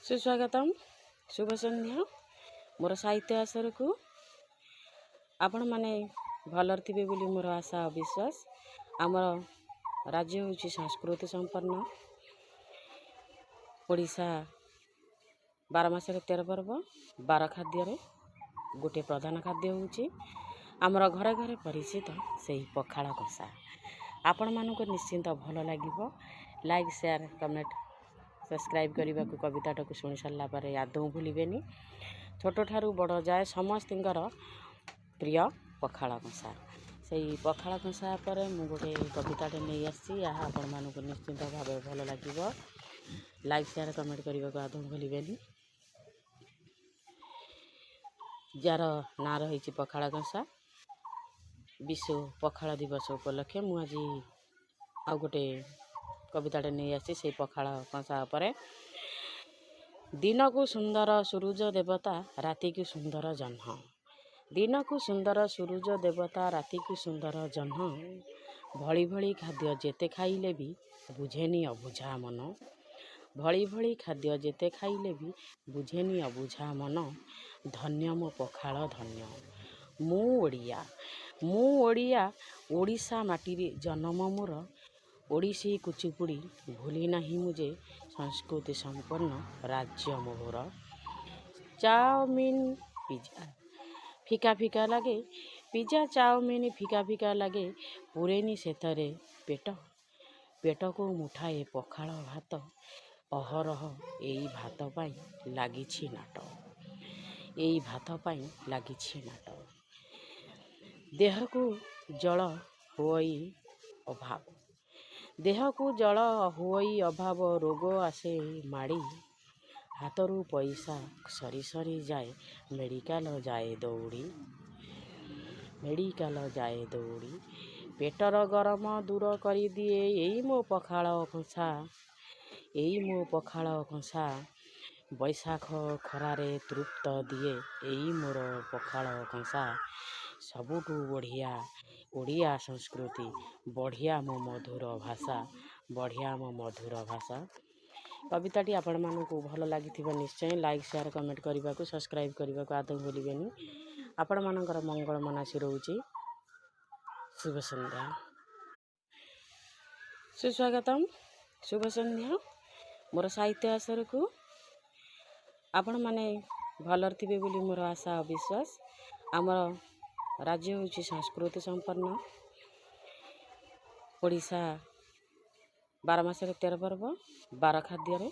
सुस्वागतम शुभ संध्या मोर साहित्य आसर को आपण माने भलर थिबे बोली मोर आशा और विश्वास। आमर राज्य होची संस्कृति संपन्न ओडिशा 12 मासरे 13 पर्व 12 खाद्य गोटे प्रधान खाद्य होची आमर घरे घरे परिचित सेही पखाला कषा। आपण मानको निश्चिंत भल लागिबो। लाइक शेयर कमेंट सब्सक्राइब करने को कविता को शुणी सारा पर आदौ भूलें। छोट ठारू बड़ जाए समस्त प्रिय पखाला कषा। से पखाला कषा पर मु गोटे कविताटे नहीं आसी आपण मानक निश्चिंत भाव भल लगे। लाइक शेयर कमेंट करने को आदौ भूलें। जार ना रही पखाला कषा विश्व पखाला दिवस उपलक्षे मु आज आ गोटे कविताटे नहीं आसी से पखाला कषा पर। दिन को सुंदर सूरज देवता राति को सुंदर जह्न। दिन को सुंदर सूरज देवता राति को सुंदर जह्न। भली भली खाद्य जेते खाइले भी बुझेनी अबुझा मन। भली भली खाद्य जेते खाइले भी बुझेनी अबुझा मन। धन्य मो पखाल धन्य मु ओडिया ओडिशा माटी जन्म मोर। ओडिसी कुचिपुड़ी भूली नहीं मुझे संस्कृति संपन्न राज्य मोहर। चाउमिन पिज्जा फिका फिका लगे पिज्जा चाउमिन फिका फिका लगे पुरेनी सेथरे पेट। पेट को मुठाए पखाल भात अहरह एई भात पाई लागिछि नाट। एई भात पाई लागिछि नाट। देह को जल होई अभाव। देह को जल होई अभाव रोग आसे माड़ी। हाथरू पैसा सरी सरी जाए मेडिकल जाए दौड़ी। मेडिकल जाए दौड़ी पेटर गरम दूर करी दिए एई मो पखाल कषा। एई मो पखाल कषा बैसाख खरारे तृप्त दिए एई मोर पखाल कषा। सबुठू बढ़िया ओडिया संस्कृति बढ़िया मो मधुर भाषा। बढ़िया मो मधुर भाषा। कविताटी आपण मानकु भल लगी निश्चय लाइक शेयर कमेंट करने को सब्सक्राइब करने को आदौ भूलें। आपण मानकर मंगल मनासी रोची। शुभ संध्या सुस्वागतम शुभ संध्या मोर साहित्य आसर को आपण माने भलर थिबे बोली मोर आशा और विश्वास। आमर राज्य होची संस्कृति संपन्न ओडिशा 12 मासरे 13 पर्व 12 खाद्य